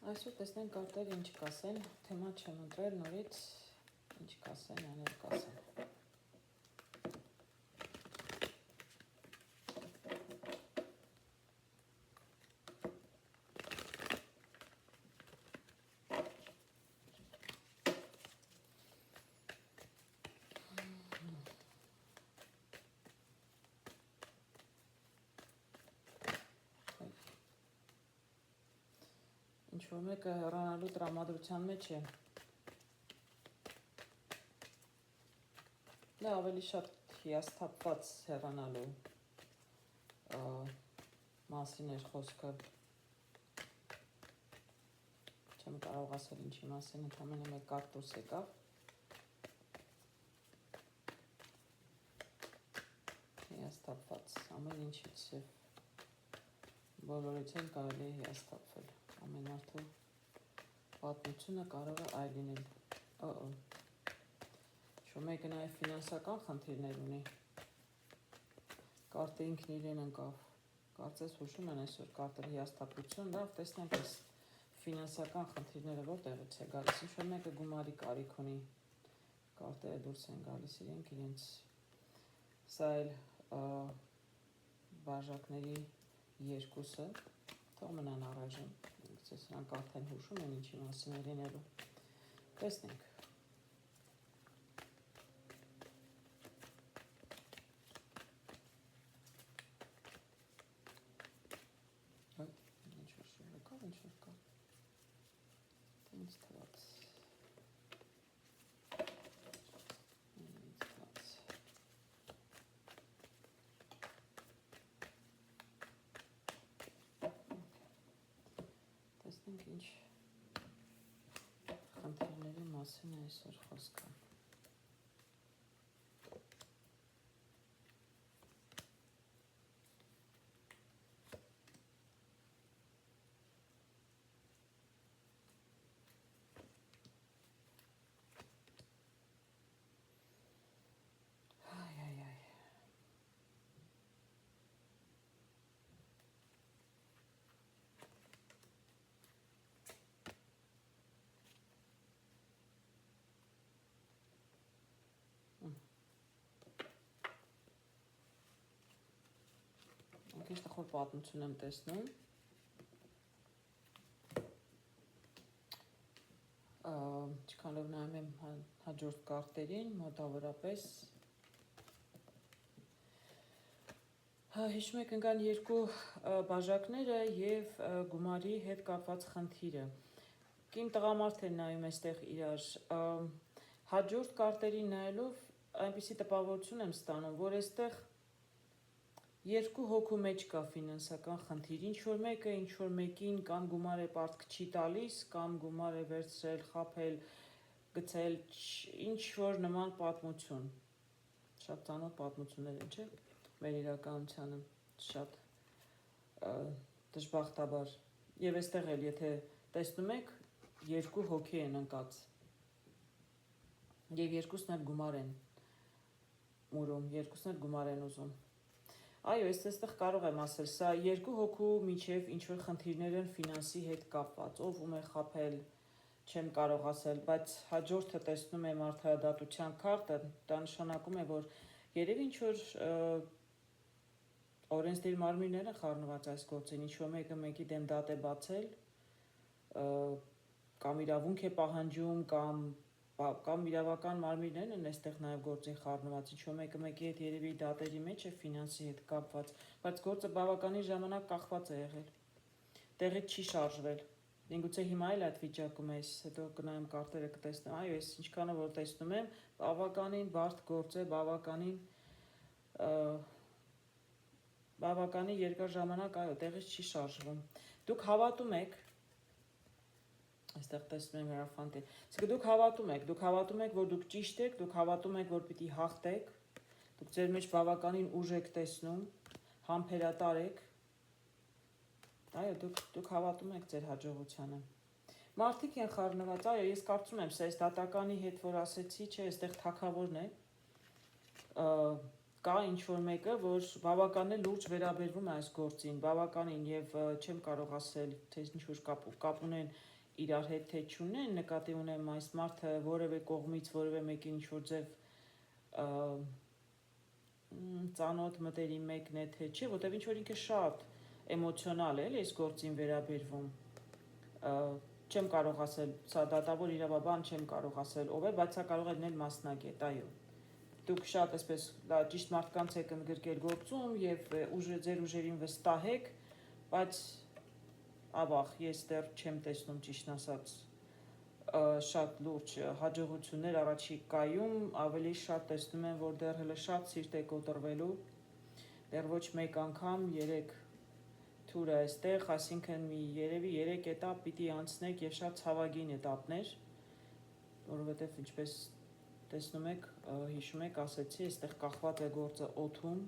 Այսօր տեսնենք կարտերը ինչ կասեն, թեմա չեմ ընտրել նորից, ինչ կասեն, անել կասեն։ Ինչ-որ մեկը հեռանալու տրամադրության մեջ է։ Դա ավելի շատ հիասթափված հեռանալու մասին էր խոսքը։ Չեմ կարող ասել ինչի մասին, ընդամենը մեկ կարտ դուրս եկավ։ Հիասթափված, ամեն ինչից է, բոլորից էլ կարելի է հիասթափվել։ Ամեն մարդու պատմությունը կարող է այլ լինել։ Շո մեկը նաև ֆինանսական խնդիրներ ունի։ Կարտը ինքն իրեն ընկավ։ Կարծես հուշում են այսօր կարտերի հիասթափություն, լավ տեսնենք այս ֆինանսական խնդիրները որտեղից է գալիս։ Ինչ-որ մեկը գումարի կարիք ունի։ Կարտերը դուրս են գալիս իրենց։ Սա էլ բաժակների երկուսը, թող մնան առայժմ։ Սրանք արդեն հուշում են ինչի մասին է լինելու։ Տեսնենք։ Ինչ-որ շուր եկավ, ինչ-որ կա։ Ինձ թված։ Տեսնենք ինչ խնդիրների մասին է այսօր խոսքը։ Ինչ տխուր պատմություն եմ տեսնում։ Ինչքանով նայում եմ հաջորդ կարտերին, մոտավորապես հիշում եք ընկան երկու բաժակները և գումարի հետ կապված խնդիրը։ Կին տղամարդ են նայում այստեղ իրար, հաջորդ կարտերին նայելով այնպիսի տպավորություն եմ ստանում, որ այստեղ երկու հոգու մեջ կա ֆինանսական խնդիր, ինչ-որ մեկը, ինչ-որ մեկին կամ գումար է պարտք չի տալիս, կամ գումար է վերցրել, խաբել, գցել, ինչ-որ նման պատմություն։ Շատ ծանոթ պատմություններ են, չէ՞, մեր իրականությանը, շատ դժբախտաբար։ Եվ այստեղ էլ, եթե տեսնում եք, երկու հոգի են ընկած։ Եվ երկուսն էլ գումար են ուրում, երկուսն էլ գումար են ուզում։ Այո, այստեղ կարող եմ ասել, սա երկու հոգու միջև ինչ-որ խնդիրներ են ֆինանսի հետ կապված, ով ում է խաբել, չեմ կարող ասել, բայց հաջորդը տեսնում եմ արդարադատության քարտը, դա նշանակում է, որ երևի ինչ-որ օրենսդիր մարմիններ են խառնված այս գործին, ինչ-որ մեկը մեկի դեմ դատ է բացել, կամ իրավունք է պահանջում, կամ իրավական մարմիններն են այստեղ նաև գործին խառնված, ինչ-որ մեկը մեկի հետ երևի դատերի մեջ է ֆինանսի հետ կապված, բայց գործը բավականին ժամանակ կախված է եղել, տեղից չի շարժվել, ինգուցե հիմա էլ այդ վիճակում է, հետո կնայեմ կարտերը կտեսնեմ, այո, ես ինչքանով որ տեսնում եմ, բավականին բարդ գործ է, բավականին երկար ժամանակ, այո, տեղից չի շարժվում, դուք հավատում եք, այստեղ տեսնում եմ հեռախանտի, դուք հավատում եք, որ դուք ճիշտ եք, դուք հավատում եք, որ պիտի հաղթեք, դուք ձեր մեջ բավականին ուժ եք տեսնում, համբերատար եք, այո, դուք հավատում եք ձեր հաջողությանը։ Մարդիկ են խառնված, այո, ես կարծում եմ, սա այս դատականի հետ, որ ասեցի, չէ, այստեղ թագավորն է, կա ինչ-որ մեկը, որ բավականին լուրջ վերաբերվում է այս գործին, բավականին և չեմ կարող ասել, թե ինչ-որ կապ ունեն իրար հետ, թե չունեն, նկատի ունեմ այս մարդը որևէ կողմից, որևէ մեկին ինչ-որ ձև ծանոթ մտերիմ մեկն է, թե չէ, որտև ինչ-որ ինքը շատ էմոցիոնալ է, այս գործին վերաբերվում, չեմ կարող ասել, սա դատավոր իրավաբան չեմ կարող ասել ով է, բայց սա կարող է լինել մասնագետ, այո։ Դուք շատ այսպես ճիշտ մարդկանց եք ընդգրկել գործում և ձեր ուժերին վստահ եք, բայց ավաղ ես դեռ չեմ տեսնում ճիշտ ասած շատ լուրջ հաջողություններ առաջիկայում, ավելի շատ տեսնում եմ, որ դեռ հələ շատ սիրտ է կոտրվելու, դեռ ոչ մեկ անգամ 3 թուրը այստեղ, այսինքն երևի 3 էտապ պիտի անցնեք և շատ ցավագին էտապներ, որովհետև ինչպես տեսնում եք, հիշում եք, ասեցի, այստեղ կախված է գործը օդում,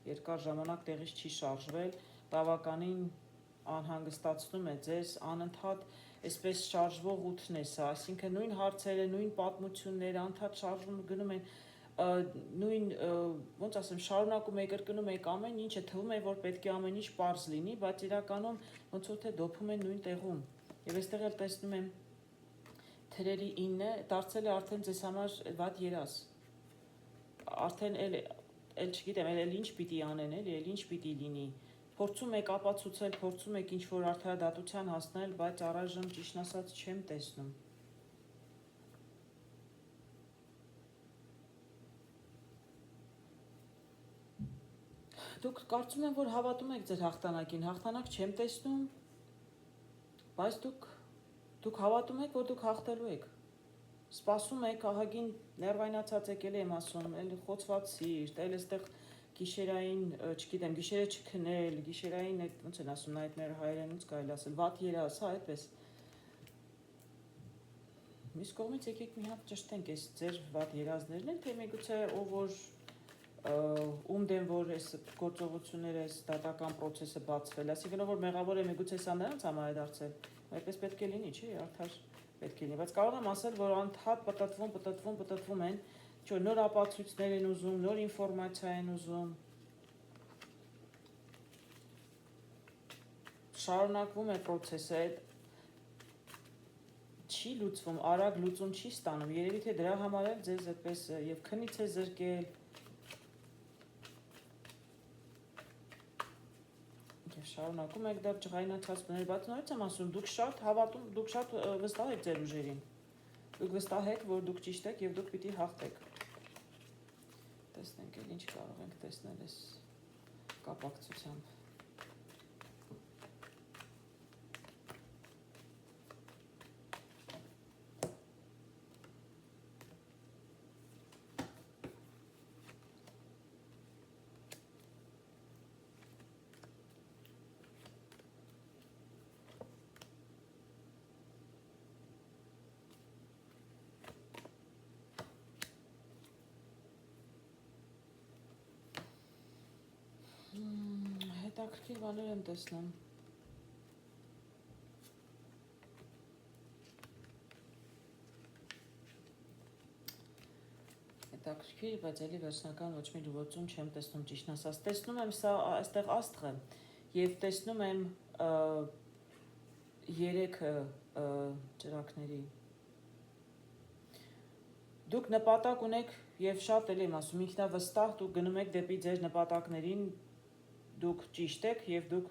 երկար ժամանակ տեղից չի շարժվել, բավականին անհանգստացնում է ձեզ, անընդհատ այսպես շարժվող ութն է սա, այսինքն նույն հարցերը, նույն պատմությունները անընդհատ շարժվում գնում են, նույն, ոնց ասեմ, շարունակում եք, կրկնում եք ամեն ինչը, թվում է, որ պետք է ամեն ինչ պարզ լինի, բայց իրականում ոնց որ թե դոփում են նույն տեղում, և այստեղ էլ տեսնում եմ թրերի 9-ը դարձել է արդեն ձեզ համար վատ երազ, արդեն էլ չգիտեմ, էլ ինչ պիտի անեն, էլ ինչ պիտի լինի, փորձում եք ապացուցել, փորձում եք ինչ-որ արդարադատության հասնել, բայց առայժմ ճիշտ ասած չեմ տեսնում։ Դուք կարծում եմ, որ հավատում եք ձեր հաղթանակին, հաղթանակ չեմ տեսնում, բայց դուք հավատում եք, որ դուք հաղթելու եք, սպասում եք, ահագին ներվայնացած եք, էլ եմ ասում, էլ խոցված սիրտ, էլ այստեղ գիշերային, չգիտեմ, գիշերը չքնել, գիշերային, ոնց են ասում, նայթմեր հայերենից կարելի ասել, վատ երազ, հա, այդպես։ Մյուս կողմից եկեք մի հատ ճշտենք, այս ձեր վատ երազներն են, թե միգուցե ով որ ում դեմ որ այս գործողությունները, այս դատական process-ը բացվել, այսինքն որ մեղավոր է միգուցե սա նրանց համար է դարձել, այդպես պետք է լինի, չի, արդար պետք է լինի, բայց կարող եմ ասել, որ անընդհատ պտտվում են, ինչ-որ նոր ապացույցներ են ուզում, նոր ինֆորմացիա են ուզում, շարունակվում է process-ը, չի լուծվում, արագ լուծում չի ստանում, երևի թե դրա համար էլ ձեզ այդպես և քնից է զրկել, և շարունակում եք դեռ ջղայնացած բներ, բայց նորից եմ ասում, դուք շատ հավատում, դուք շատ վստահ եք ձեր ուժերին, դուք վստահ եք, որ դուք ճիշտ եք և դուք պիտի հաղթեք, տեսնենք էլ ինչ կարող ենք տեսնել այս կապակցությամբ։ Հետաքրքիր բաներ եմ տեսնում։ Հետաքրքիր, բայց էլի վերջնական ոչ մի լուծում չեմ տեսնում ճիշտ ասած։ Տեսնում եմ սա այստեղ աստղը և տեսնում եմ 3 ճրագների։ Դուք նպատակ ունեք և շատ էլ եմ ասում, ինքնավստահ դուք գնում եք դեպի ձեր նպատակներին, դուք ճիշտ եք և դուք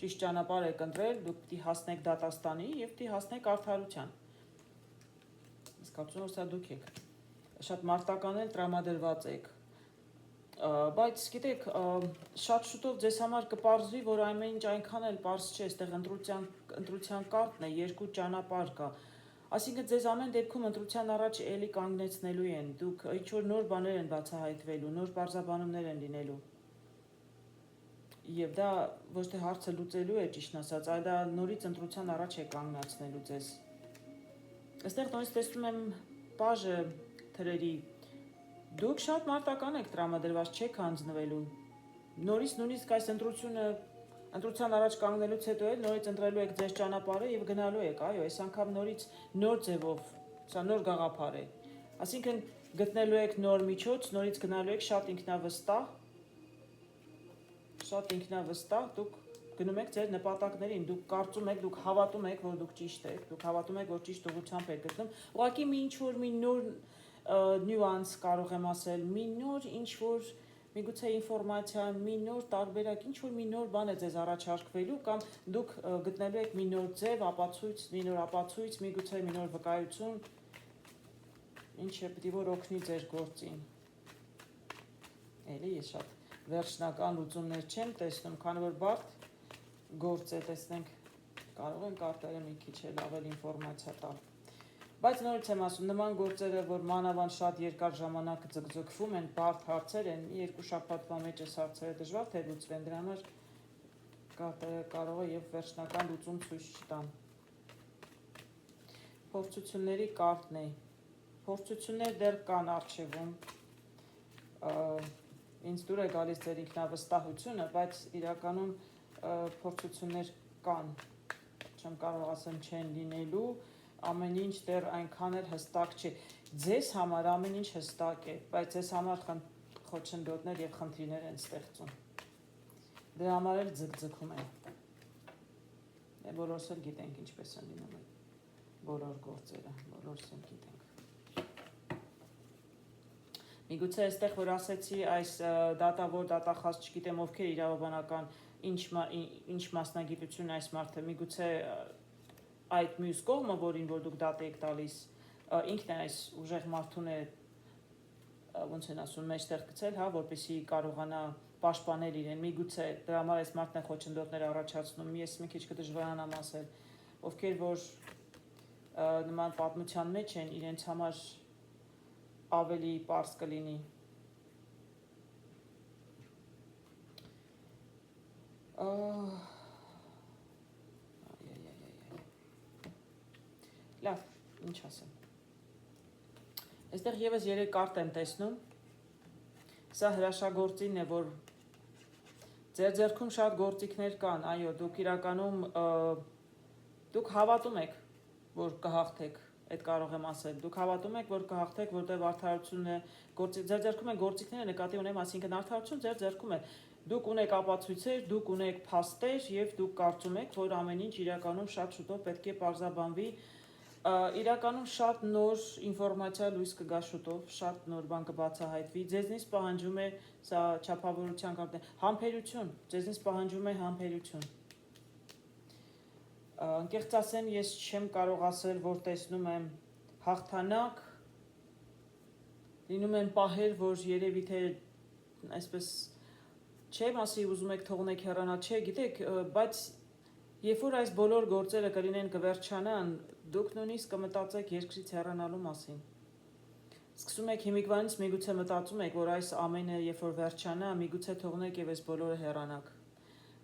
ճիշտ ճանապարհ եք ընտրել, դուք պիտի հասնեք դատաստանի և պիտի հասնեք արդարության։ Ես կարծում եմ, որ սա դուք եք։ Շատ մարտական էլ տրամադրված եք։ Բայց գիտեք, շատ շուտով ձեզ համար կպարզվի, որ ամեն ինչ այնքան էլ պարզ չէ, այստեղ ընտրության կարգն է, 2 ճանապարհ կա։ Այսինքն ձեզ ամեն դեպքում ընտրության առաջ էլի կանգնեցնելու են, դուք ինչ-որ նոր բաներ են բացահայտվելու, նոր պարզաբանումներ են լինելու։ Եվ դա ոչ թե հարցը լուծելու է ճիշտ ասած, այլ դա նորից ընտրության առաջ է կանգնացնելու ձեզ։ Այստեղ նորից տեսնում եմ պաժը թրերի, դուք շատ մարտական եք տրամադրված, չեք հանձնվելու։ Նորից նույնիսկ այս ընտրության առաջ կանգնելուց հետո էլ նորից ընտրելու եք ձեր ճանապարհը և գնալու եք, այո, այս անգամ նորից նոր ձևով, սա նոր գաղափար է։ Այսինքն գտնելու եք նոր միջոց, նորից գնալու եք շատ ինքնավստահ, դուք գնում եք ձեր նպատակներին, դուք կարծում եք, դուք հավատում եք, որ դուք ճիշտ եք, դուք հավատում եք, որ ճիշտ ուղղությամբ եք գտնում, ուղղակի մի ինչ-որ մի նոր նյուանս կարող եմ ասել, մի նոր ինչ-որ միգուցե ինֆորմացիա, մի նոր տարբերակ, ինչ-որ մի նոր բան է ձեզ առաջարկվելու կամ դուք գտնելու եք մի նոր ձև, մի նոր ապացույց, միգուցե մի նոր վկայություն, ինչը պիտի որ օգնի ձեր գործին։ Էլի ես շատ վերջնական լուծումներ չեմ տեսնում, քանի որ բարդ գործ է, տեսնենք, կարող են կարտերը մի քիչ էլ ավելի ինֆորմացիա տալ։ Բայց նորից եմ ասում, նման գործերը, որ մանավանդ շատ երկար ժամանակ ձգձգվում են, բարդ հարցեր են, 2 շաբաթվա մեջ այս հարցերը դժվար թե լուծվեն, դրա համար կարտերը կարող է եւ վերջնական լուծում ցույց չտան։ Փորձությունների կարտն է։ Փորձություններ դեռ կան առջևում, ինձ դուր է գալիս ձեր ինքնավստահությունը, բայց իրականում փորձություններ կան, չեմ կարող ասեմ չեն լինելու, ամեն ինչ դեռ այնքան էլ հստակ չի։ Ձեզ համար ամեն ինչ հստակ է, բայց ձեզ համար խոչընդոտներ եւ խնդիրներ են ստեղծում։ Դրա համար էլ ձգձգում են։ Բոլորս էլ գիտենք ինչպես են լինում բոլոր գործերը, բոլորս էլ գիտենք։ Միգուցե այստեղ որ ասեցի այս դատավոր, դատախազ, չգիտեմ ովքեր իրավաբանական ինչ մասնագիտություն այս մարդը, միգուցե այդ մյուս կողմը, որին որ դուք դատ եք տալիս, ինքն է այս ուժեղ մարդուն է ոնց են ասում մեջտեղ գցել, հա, որպեսզի կարողանա պաշտպանել իրեն, միգուցե դրա համար այս մարդն է խոչընդոտներ առաջացնում, ես մի քիչ կդժվարանամ ասել, ովքեր որ նման պատմության մեջ են, իրենց համար ավելի պարզ կլինի։ Լավ, ինչ ասեմ։ Այստեղ եւս 3 կարտ եմ տեսնում։ Սա հրաշագործինն է, որ ձեր ձեռքում շատ գործիքներ կան, այո, դուք իրականում դուք հավատում եք, որ կհաղթեք, այդ կարող եմ ասել։ Դուք հավատում եք, որ կհաղթեք, որտեղ արդարությունը ձեր ձեռքում են գործիքները, նկատի ունեմ, այսինքն արդարություն ձեր ձեռքում է։ Դուք ունեք ապացույցեր, դուք ունեք փաստեր եւ դուք կարծում եք, որ ամեն ինչ իրականում շատ շուտով պետք է պարզաբանվի։ Իրականում շատ նոր ինֆորմացիա լույս կգա շուտով, շատ նոր բան կբացահայտվի, ձեզնից պահանջում է սա չափավորության կարծեմ, համբերություն, ձեզնից պահանջում է համբերություն։ Անկեղծ ասեմ, ես չեմ կարող ասել, որ տեսնում եմ հաղթանակ, լինում են պահեր, որ երևի թե այսպես չեմ ասի ուզում եք թողնեք հեռանալ, չէ, գիտեք, բայց երբ որ այս բոլոր գործերը կլինեն կվերջանան, դուք նույնիսկ կմտածեք երկրից հեռանալու մասին։ Սկսում եք հիմիկվանից միգուցե մտածում եք, որ այս ամենը երբ որ վերջանա, միգուցե թողնեք եւ այս բոլորը հեռանաք։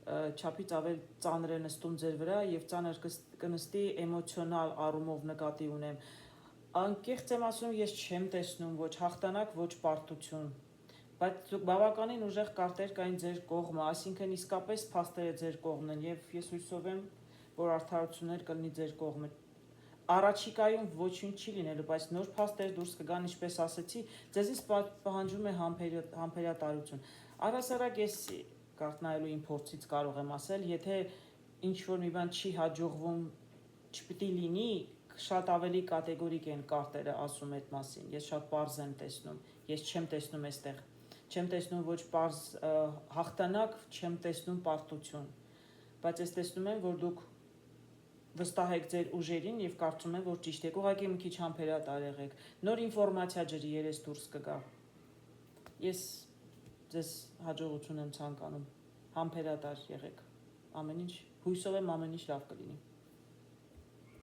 Չափից ավել ծանր է նստում ձեր վրա եւ ծանր կնստի էմոցիոնալ առումով նկատի ունեմ։ Անկեղծ եմ ասում, ես չեմ տեսնում ոչ հաղթանակ, ոչ պարտություն։ Բայց բավականին ուժեղ կարտեր կային ձեր կողմը, այսինքն իսկապես փաստերը ձեր կողմն են եւ ես հույսով եմ, որ արդարություններ կլինի ձեր կողմը։ Առաջիկայում ոչինչ չի լինելու, բայց նոր փաստեր դուրս կգան, ինչպես ասեցի, ձեզից պահանջում է համբերատարություն։ Առհասարակ ես կարտ նայելու իմ փորձից կարող եմ ասել, եթե ինչ որ մի բան չի հաջողվում, չպիտի լինի, շատ ավելի կատեգորիկ են կարտերը ասում այդ մասին։ Ես շատ պարզ եմ տեսնում, ես չեմ տեսնում այստեղ, չեմ տեսնում ոչ պարզ հաղթանակ, չեմ տեսնում պարտություն, բայց ես տեսնում եմ, որ դուք վստահ եք ձեր ուժերին եւ կարծում եմ, որ ճիշտ եք, ուղղակի մի քիչ համբերատար եղեք, նոր ինֆորմացիա ջրի երես դուրս կգա։ Ես ձեզ հաջողություն եմ ցանկանում, համբերատար եղեք, ամեն ինչ, հույսով եմ ամեն ինչ լավ կլինի։